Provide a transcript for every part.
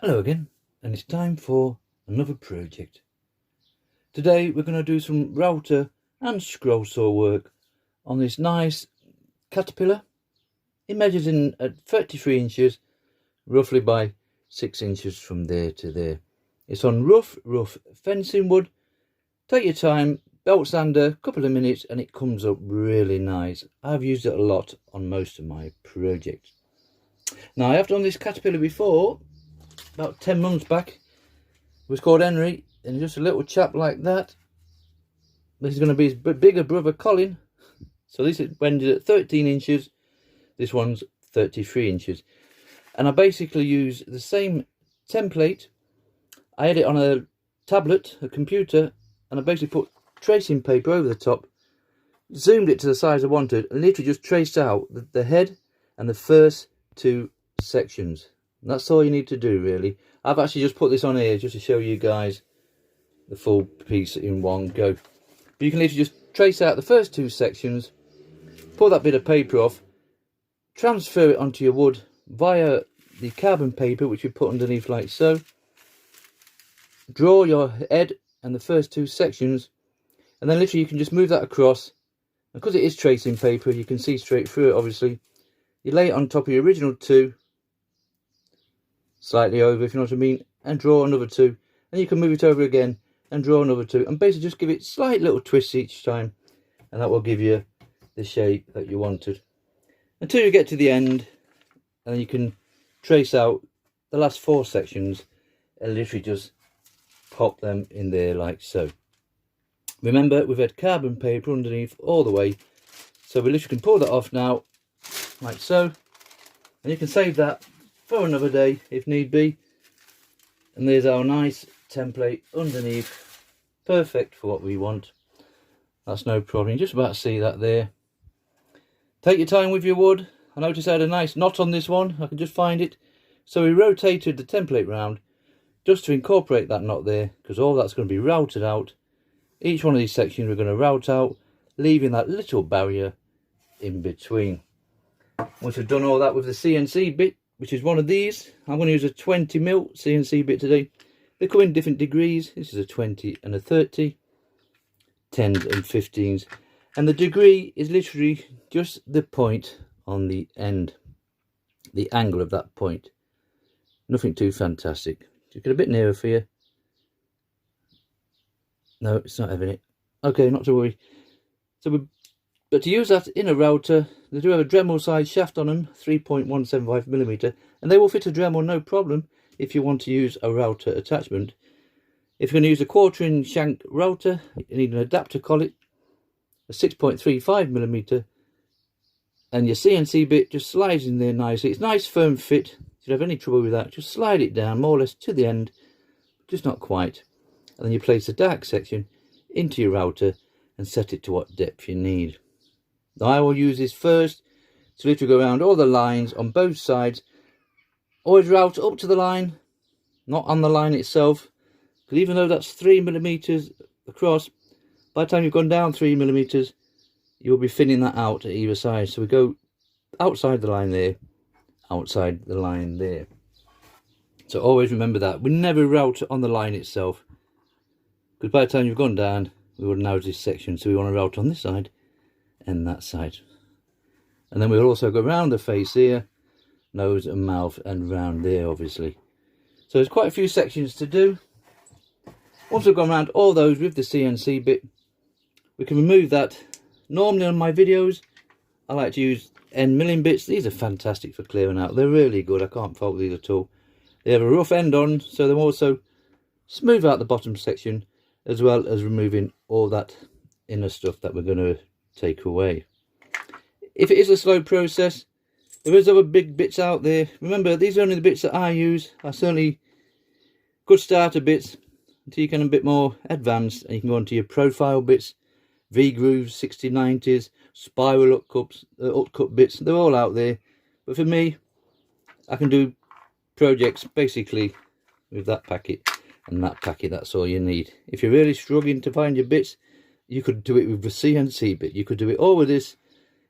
Hello again, and it's time for another project. Today we're going to do some router and scroll saw work on this nice Caterpillar. It measures in at 33 inches, roughly by 6 inches from there to there. It's on rough fencing wood. Take your time, belt sander, couple of minutes, and it comes up really nice. I've used it a lot on most of my projects. Now I have done this Caterpillar before, about 10 months back. It was called Henry, and just a little chap like that. This is going to be his bigger brother Colin. So this is bended at 13 inches. This one's 33 inches. And I basically use the same template. I had it on a tablet, a computer, and I basically put tracing paper over the top, zoomed it to the size I wanted, and literally just traced out the head and the first two sections. And that's all you need to do, really. I've actually just put this on here just to show you guys the full piece in one go. But you can literally just trace out the first two sections, pull that bit of paper off, transfer it onto your wood via the carbon paper, which you put underneath like so. Draw your head and the first two sections, and then literally you can just move that across. And because it is tracing paper, you can see straight through it, obviously. You lay it on top of your original two, slightly over, if you know what I mean, and draw another two. And you can move it over again and draw another two, and basically just give it slight little twists each time, and that will give you the shape that you wanted until you get to the end. And then you can trace out the last four sections and literally just pop them in there like so. Remember, we've had carbon paper underneath all the way, so we literally can pull that off now like so, and you can save that for another day if need be. And there's our nice template underneath, perfect for what we want. That's no problem. You're just about to see that there. Take your time with your wood. I noticed I had a nice knot on this one. I can just find it, so we rotated the template round just to incorporate that knot there, because all that's going to be routed out. Each one of these sections we're going to route out, leaving that little barrier in between. Once we've done all that with the CNC bit, which is one of these, I'm going to use a 20mm CNC bit today. They come in different degrees. This is a 20 and a 30, 10s and 15s. And the degree is literally just the point on the end, the angle of that point. Nothing too fantastic. Just get a bit nearer for you. No, it's not having it. Okay, not to worry. But to use that in a router, they do have a Dremel size shaft on them, 3.175mm, and they will fit a Dremel no problem if you want to use a router attachment. If you're going to use a 1/4" shank router, you need an adapter collet, a 6.35mm, and your CNC bit just slides in there nicely. It's nice firm fit. If you have any trouble with that, just slide it down more or less to the end, just not quite. And then you place the dark section into your router and set it to what depth you need. Now I will use this first to literally go around all the lines on both sides. Always route up to the line, not on the line itself, because even though that's 3mm across, by the time you've gone down 3mm, you'll be thinning that out at either side. So we go outside the line there, outside the line there. So always remember that. We never route on the line itself, because by the time you've gone down, we would narrow this section. So we want to route on this side and that side. And then we'll also go around the face here, nose and mouth, and round there, obviously. So there's quite a few sections to do. Once we've gone around all those with the CNC bit, we can remove that. Normally on my videos, I like to use end milling bits. These are fantastic for clearing out. They're really good. I can't fault these at all. They have a rough end on, so they'll also smooth out the bottom section, as well as removing all that inner stuff that we're going to take away. If it is a slow process, there is other big bits out there. Remember, these are only the bits that I use. Are certainly good starter bits until you get a bit more advanced, and you can go onto your profile bits, V-grooves, 60/90s, spiral upcut bits. They're all out there. But for me, I can do projects basically with that packet and that packet. That's all you need. If you're really struggling to find your bits, you could do it with the CNC bit. You could do it all with this.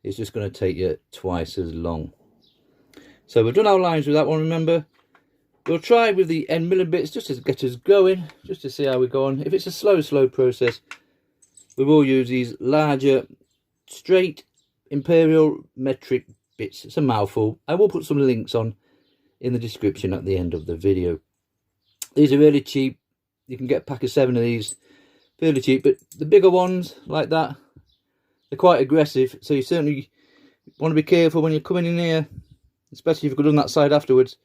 It's just going to take you twice as long. So we've done our lines with that one. Remember, We'll try with the end milling bits just to get us going, just to see how we go on. If it's a slow process, we will use these larger straight imperial metric bits. It's a mouthful. I will put some links on in the description at the end of the video. These are really cheap. You can get a pack of 7 of these fairly cheap, but the bigger ones like that, they're quite aggressive, so you certainly want to be careful when you're coming in here, especially if you've done that side afterwards,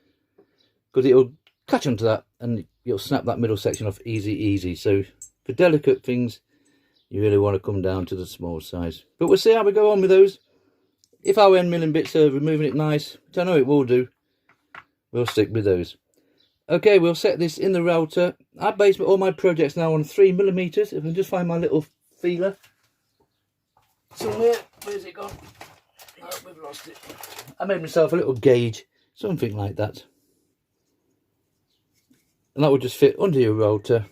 because it'll catch onto that and you'll snap that middle section off easy. So for delicate things, you really want to come down to the small size. But we'll see how we go on with those. If our end milling bits are removing it nice, which I know it will do, we'll stick with those. Okay, we'll set this in the router. I base all my projects now on 3mm. If I can just find my little feeler somewhere. Where's it gone? Oh, we've lost it. I made myself a little gauge, something like that. And that will just fit under your router.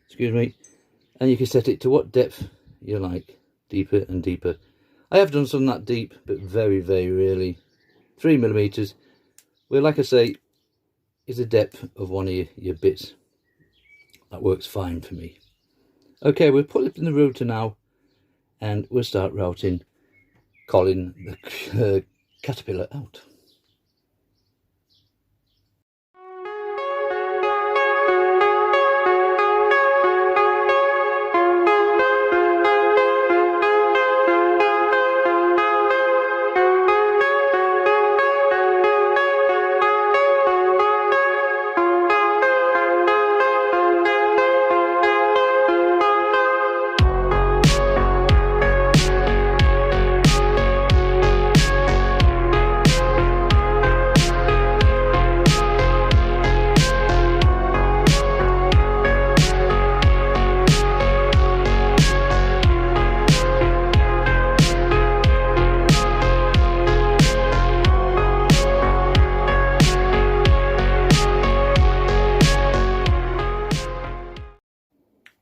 Excuse me. And you can set it to what depth you like. Deeper and deeper. I have done some that deep, but very rarely. 3mm. Well, like I say, is the depth of one of your bits. That works fine for me. Okay, we'll put it in the router now, and we'll start routing Colin the Caterpillar out.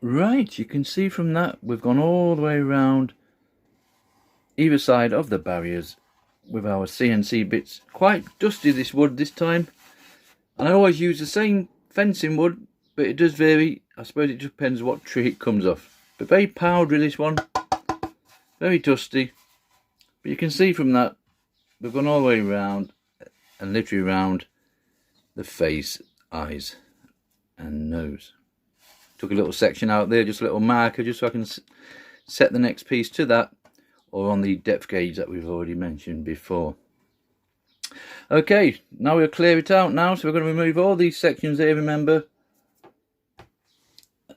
Right, you can see from that we've gone all the way around either side of the barriers with our CNC bits. Quite dusty this wood this time, and I always use the same fencing wood, but it does vary. I suppose it just depends what tree it comes off. But very powdery this one, very dusty. But you can see from that we've gone all the way around and literally around the face, eyes and nose. Took a little section out there, just a little marker, just so I can set the next piece to that, or on the depth gauge that we've already mentioned before. Okay, now we'll clear it out now, so we're going to remove all these sections there, remember.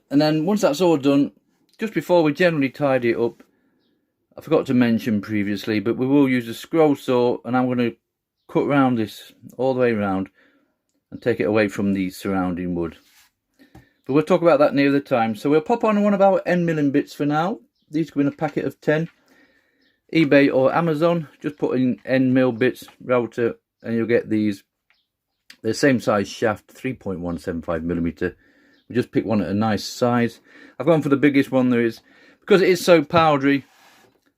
And then once that's all done, just before we generally tidy it up, I forgot to mention previously, but we will use a scroll saw, and I'm going to cut round this all the way around and take it away from the surrounding wood. But we'll talk about that near the time. So we'll pop on one of our end milling bits for now. These come in a packet of 10. eBay or Amazon. Just put in end mill bits, router, and you'll get these. They're same size shaft, 3.175mm. We just pick one at a nice size. I've gone for the biggest one there is. Because it is so powdery,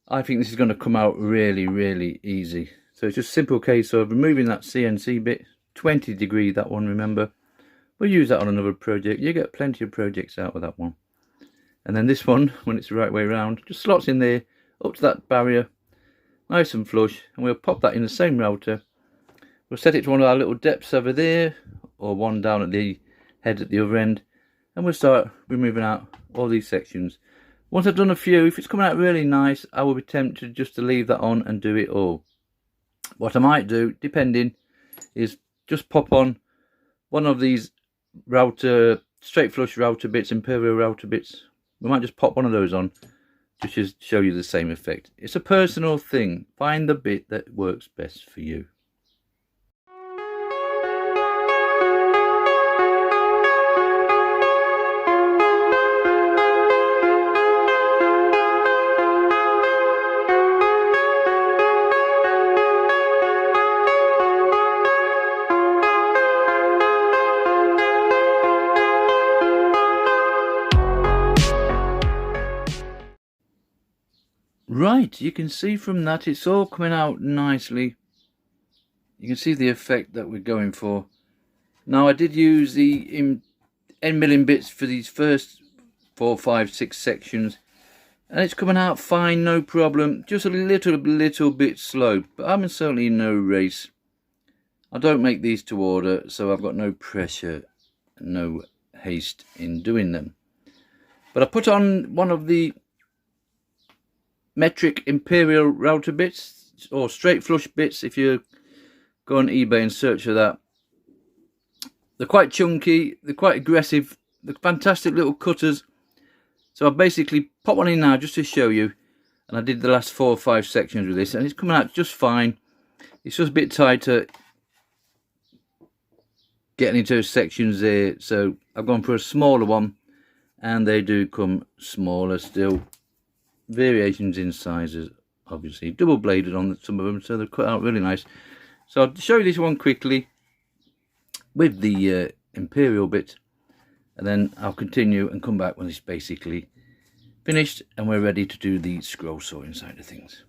I think this is going to come out really easy. So it's just a simple case of removing that CNC bit. 20 degree, that one, remember. We'll use that on another project. You get plenty of projects out with that one. And then this one, when it's the right way around, just slots in there, up to that barrier, nice and flush. And we'll pop that in the same router. We'll set it to one of our little depths over there, or one down at the head at the other end. And we'll start removing out all these sections. Once I've done a few, if it's coming out really nice, I will be tempted just to leave that on and do it all. What I might do, depending, is just pop on one of these router, straight flush router bits, imperial router bits. We might just pop one of those on just to show you the same effect. It's a personal thing. Find the bit that works best for you. Right, you can see from that it's all coming out nicely. You can see the effect that we're going for. Now I did use the end milling bits for these first 4, 5, 6 sections, and it's coming out fine, no problem. Just a little bit slow, but I'm certainly in no race. I don't make these to order, so I've got no pressure, no haste in doing them. But I put on one of the metric imperial router bits, or straight flush bits if you go on eBay and search for that. They're quite chunky, they're quite aggressive, they're fantastic little cutters. So I basically pop one in now just to show you, and I did the last 4 or 5 sections with this, and it's coming out just fine. It's just a bit tighter getting into those sections there, so I've gone for a smaller one, and they do come smaller still. Variations in sizes, obviously. Double bladed on some of them, so they're cut out really nice. So I'll show you this one quickly with the imperial bit, and then I'll continue and come back when it's basically finished and we're ready to do the scroll sawing side of things.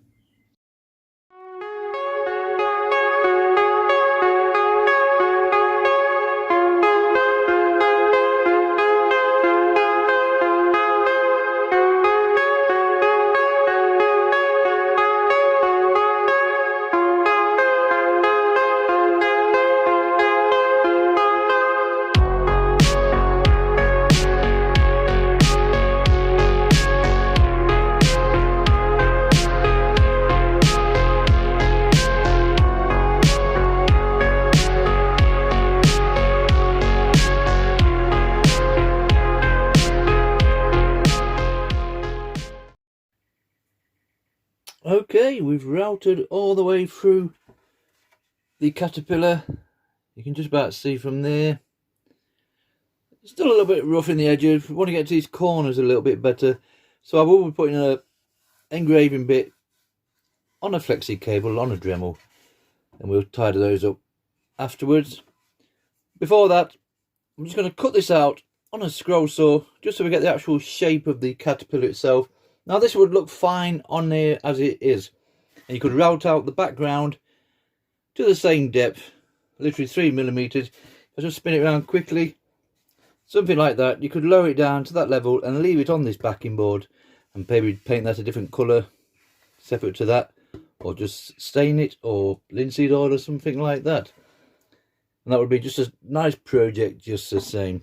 Okay, we've routed all the way through the Caterpillar. You can just about see from there. It's still a little bit rough in the edges. We want to get to these corners a little bit better. So I will be putting a engraving bit on a flexi cable, on a Dremel, and we'll tidy those up afterwards. Before that, I'm just going to cut this out on a scroll saw, just so we get the actual shape of the Caterpillar itself. Now this would look fine on there as it is, and you could route out the background to the same depth, literally 3mm. I just spin it around quickly, something like that. You could lower it down to that level and leave it on this backing board, and maybe paint that a different colour separate to that, or just stain it, or linseed oil or something like that. And that would be just a nice project just the same.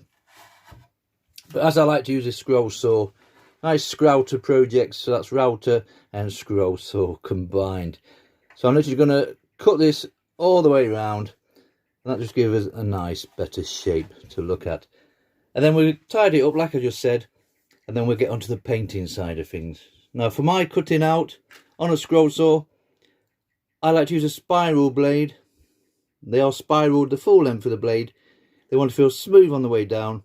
But as I like to use a scroll saw, nice scrouter project, so that's router and scroll saw combined. So I'm literally going to cut this all the way around, and that just gives us a nice better shape to look at. And then we'll tidy it up like I just said, and then we'll get onto the painting side of things. Now for my cutting out on a scroll saw, I like to use a spiral blade. They are spiraled the full length of the blade. They want to feel smooth on the way down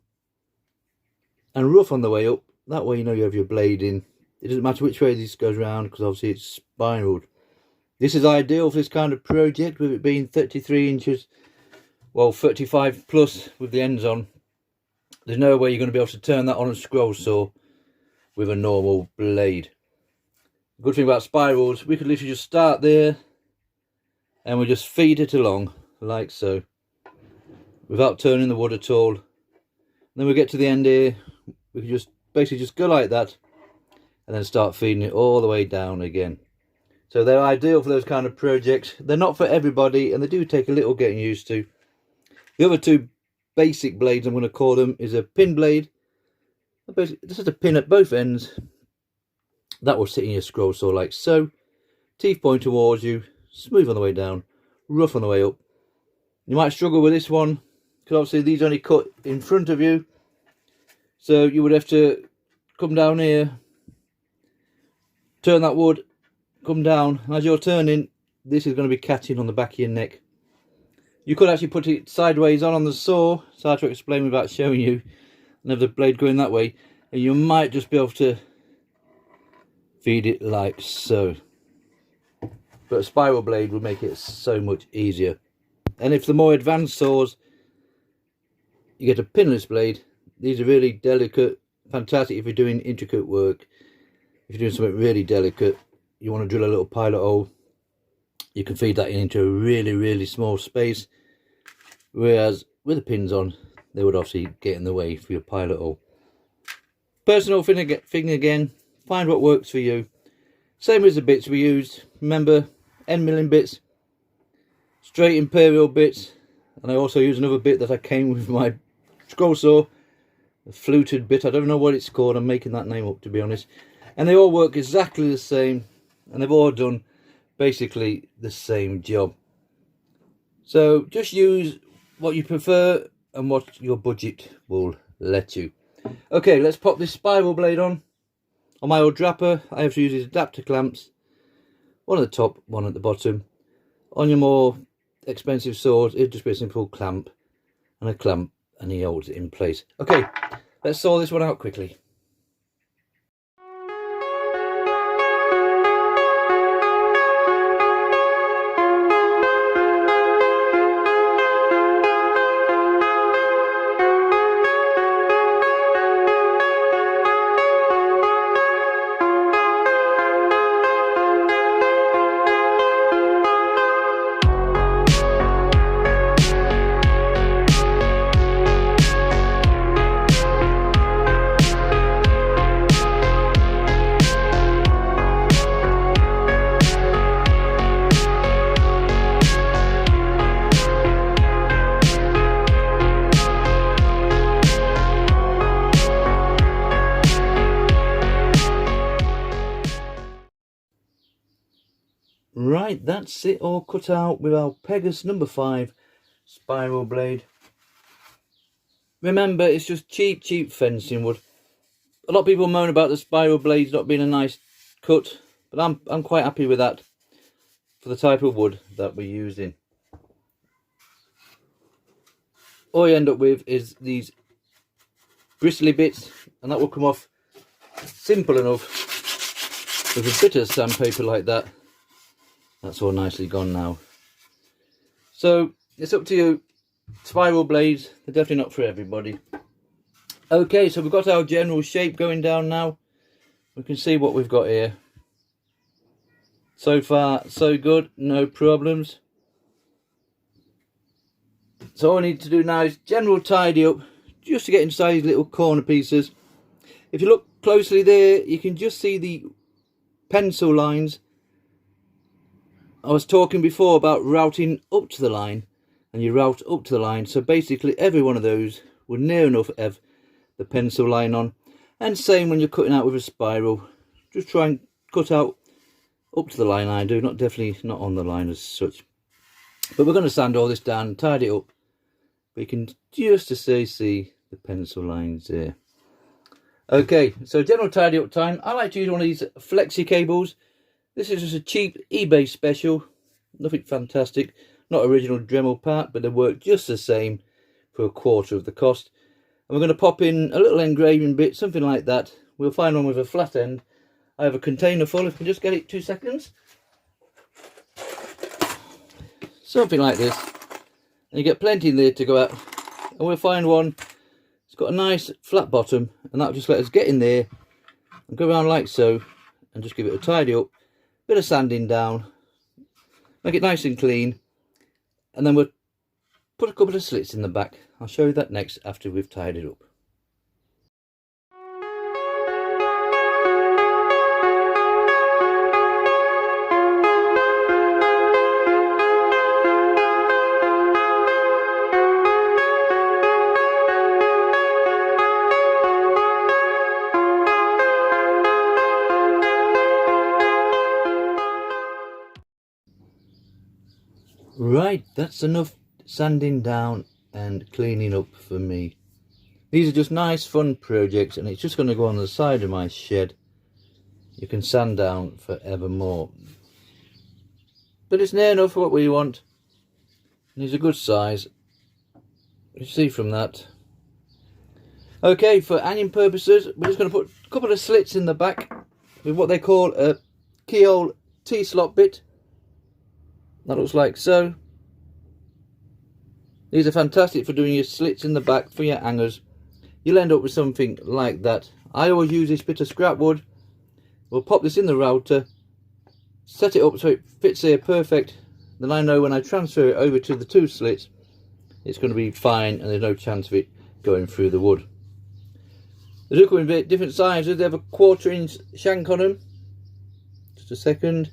and rough on the way up. That way you know you have your blade in. It doesn't matter which way this goes around, because obviously it's spiraled. This is ideal for this kind of project, with it being 33 inches, well 35 plus with the ends on. There's no way you're going to be able to turn that on a scroll saw with a normal blade. The good thing about spirals, we could literally just start there and we just feed it along like so, without turning the wood at all. And then we get to the end here, we can just basically just go like that, and then start feeding it all the way down again. So they're ideal for those kind of projects. They're not for everybody, and they do take a little getting used to. The other two basic blades, I'm going to call them, is a pin blade. This is a pin at both ends. That will sit in your scroll saw like so. Teeth point towards you, smooth on the way down, rough on the way up. You might struggle with this one, because obviously these only cut in front of you. So you would have to come down here, turn that wood, come down. As you're turning, this is going to be catching on the back of your neck. You could actually put it sideways on the saw. It's hard to explain without showing you, and have the blade going that way. And you might just be able to feed it like so. But a spiral blade would make it so much easier. And if the more advanced saws, you get a pinless blade. These are really delicate, fantastic if you're doing intricate work. If you're doing something really delicate, you want to drill a little pilot hole, you can feed that into a really small space. Whereas with the pins on, they would obviously get in the way for your pilot hole. Personal thing again, find what works for you. Same as the bits we used. Remember, end milling bits, straight imperial bits, and I also use another bit that I came with my scroll saw, a fluted bit. I don't know what it's called, I'm making that name up to be honest. And they all work exactly the same, and they've all done basically the same job. So just use what you prefer and what your budget will let you. Okay, let's pop this spiral blade on. On my old Drapper, I have to use these adapter clamps. One at the top, one at the bottom. On your more expensive saws, it'd just be a simple clamp and a clamp, and he holds it in place. Okay, let's saw this one out quickly. Right, that's it all cut out with our Pegas number 5 spiral blade. Remember, it's just cheap fencing wood. A lot of people moan about the spiral blades not being a nice cut, but I'm quite happy with that for the type of wood that we're using. All you end up with is these bristly bits, and that will come off simple enough with a bit of sandpaper like that. That's all nicely gone now. So it's up to you. Spiral blades, they're definitely not for everybody. Okay, so we've got our general shape going down now. We can see what we've got here. So far, so good, no problems. So all I need to do now is general tidy up, just to get inside these little corner pieces. If you look closely there, you can just see the pencil lines. I was talking before about routing up to the line, and you route up to the line, so basically every one of those would near enough have the pencil line on. And same when you're cutting out with a spiral, just try and cut out up to the line I do, definitely not on the line as such. But we're going to sand all this down and tidy it up, but you can just to see the pencil lines there. Okay, so general tidy up time. I like to use one of these flexi cables. This is just a cheap eBay special, nothing fantastic, not original Dremel part, but they work just the same for a quarter of the cost. And we're going to pop in a little engraving bit, something like that. We'll find one with a flat end. I have a container full, if we can just get it 2 seconds. Something like this. And you get plenty in there to go out. And we'll find one, it's got a nice flat bottom, and that'll just let us get in there and go around like so, and just give it a tidy up. Bit of sanding down, make it nice and clean, and then we'll put a couple of slits in the back. I'll show you that next after we've tied it up. Right, that's enough sanding down and cleaning up for me. These are just nice fun projects, and it's just going to go on the side of my shed. You can sand down forevermore. But it's near enough for what we want. And it's a good size. You see from that. Okay, for onion purposes, we're just going to put a couple of slits in the back with what they call a keyhole T-slot bit. That looks like so. These are fantastic for doing your slits in the back for your hangers. You'll end up with something like that. I always use this bit of scrap wood. We'll pop this in the router, set it up so it fits here perfect. Then I know when I transfer it over to the 2 slits, it's going to be fine and there's no chance of it going through the wood. They do come in different sizes. They have a 1/4 inch shank on them. Just a second.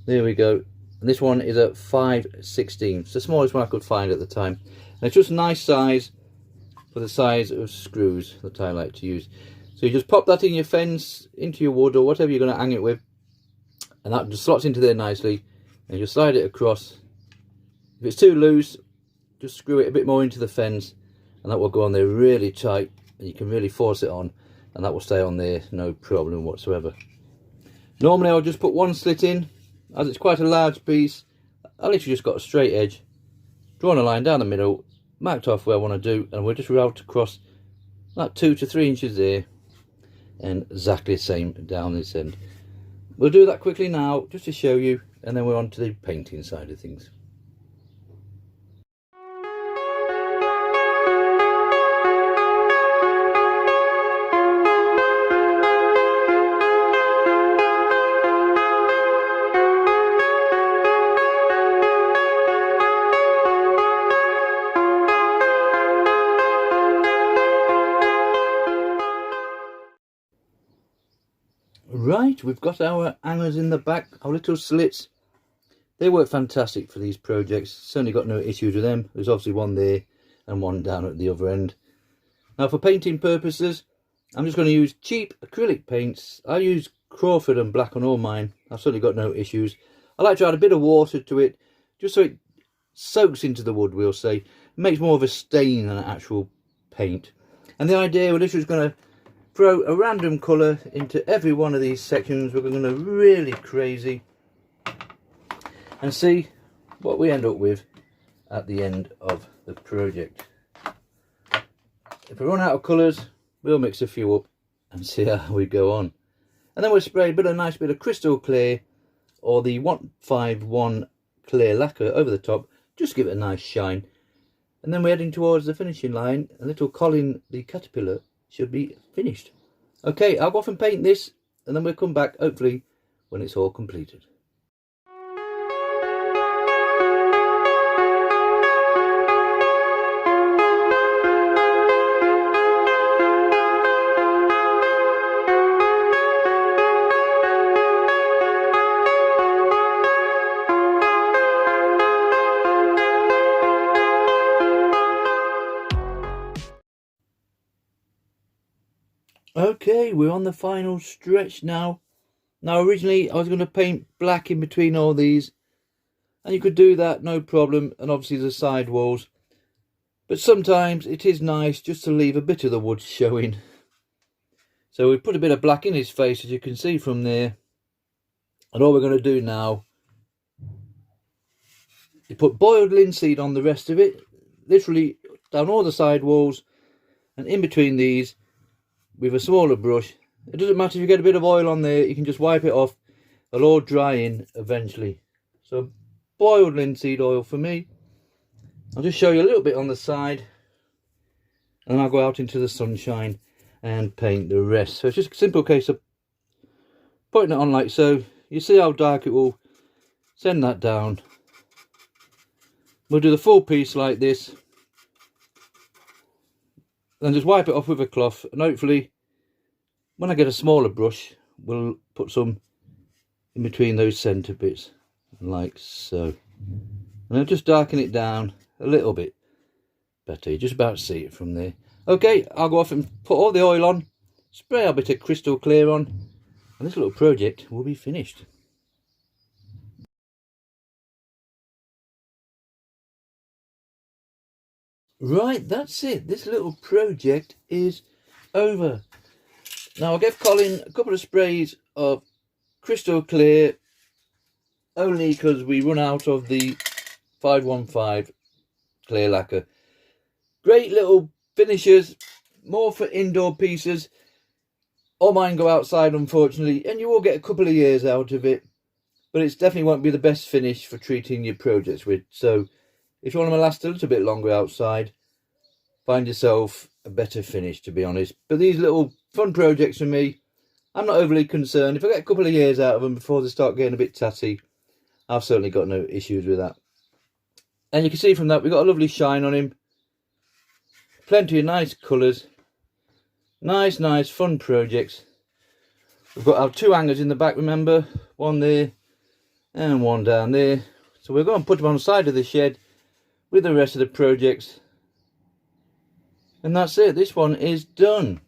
There we go. And this one is a 5/16. It's the smallest one I could find at the time. And it's just a nice size for the size of screws that I like to use. So you just pop that in your fence, into your wood or whatever you're going to hang it with. And that just slots into there nicely. And you slide it across. If it's too loose, just screw it a bit more into the fence. And that will go on there really tight. And you can really force it on. And that will stay on there, no problem whatsoever. Normally I'll just put one slit in. As it's quite a large piece, I literally just got a straight edge, drawn a line down the middle, marked off where I want to do, and we'll just route across that 2 to 3 inches there, and exactly the same down this end. We'll do that quickly now, just to show you, and then we're on to the painting side of things. Right, we've got our hangers in the back, our little slits. They work fantastic for these projects. Certainly got no issues with them. There's obviously one there and one down at the other end. Now for painting purposes, I'm just going to use cheap acrylic paints. I use Crawford and black on all mine. I've certainly got no issues. I like to add a bit of water to it, just so it soaks into the wood, we'll say. It makes more of a stain than an actual paint. And the idea, we're literally just going to throw a random colour into every one of these sections. We're going to really crazy and see what we end up with at the end of the project. If we run out of colours, we'll mix a few up and see how we go on. And then we'll spray a nice bit of crystal clear or the 151 clear lacquer over the top, just to give it a nice shine. And then we're heading towards the finishing line. A little Colin the Caterpillar should be finished. Okay, I'll go off and paint this, and then we'll come back hopefully when it's all completed. Okay, we're on the final stretch now. Now originally I was going to paint black in between all these, and you could do that no problem, and obviously the side walls, but sometimes it is nice just to leave a bit of the wood showing. So we put a bit of black in his face, as you can see from there, and all we're going to do now is put boiled linseed on the rest of it, literally down all the side walls and in between these with a smaller brush. It doesn't matter if you get a bit of oil on there, you can just wipe it off. It'll all dry in eventually. So boiled linseed oil for me. I'll just show you a little bit on the side, and then I'll go out into the sunshine and paint the rest. So it's just a simple case of putting it on like so. You see how dark it will send that down. We'll do the full piece like this, then just wipe it off with a cloth, and hopefully when I get a smaller brush we'll put some in between those centre bits like so, and I'll just darken it down a little bit better. You just about see it from there. Okay, I'll go off and put all the oil on, spray a bit of crystal clear on, and this little project will be finished. Right, that's it. This little project is over. Now I'll give Colin a couple of sprays of crystal clear, only because we run out of the 515 clear lacquer. Great little finishes, more for indoor pieces. All mine go outside, unfortunately, and you will get a couple of years out of it, but it definitely won't be the best finish for treating your projects with. So if you want them to last a little bit longer outside, find yourself a better finish, to be honest. But these little fun projects for me, I'm not overly concerned. If I get a couple of years out of them before they start getting a bit tatty, I've certainly got no issues with that. And you can see from that, we've got a lovely shine on him. plenty of nice colours, nice fun projects. We've got our 2 hangers in the back, remember, one there and one down there. So we're going to put them on the side of the shed with the rest of the projects, and that's it. This one is done.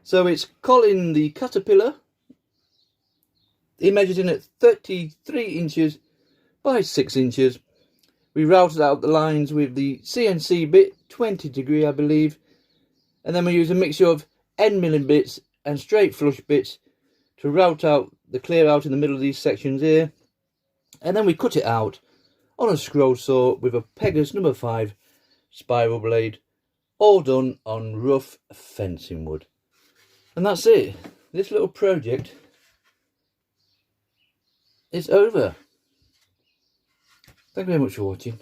So it's Colin the Caterpillar. He measures in at 33 inches by 6 inches. We routed out the lines with the CNC bit, 20 degree I believe, and then we use a mixture of end milling bits and straight flush bits to route out the clear out in the middle of these sections here, and then we cut it out on a scroll saw with a Pegas number 5 spiral blade, all done on rough fencing wood. And that's it. This little project is over. Thank you very much for watching.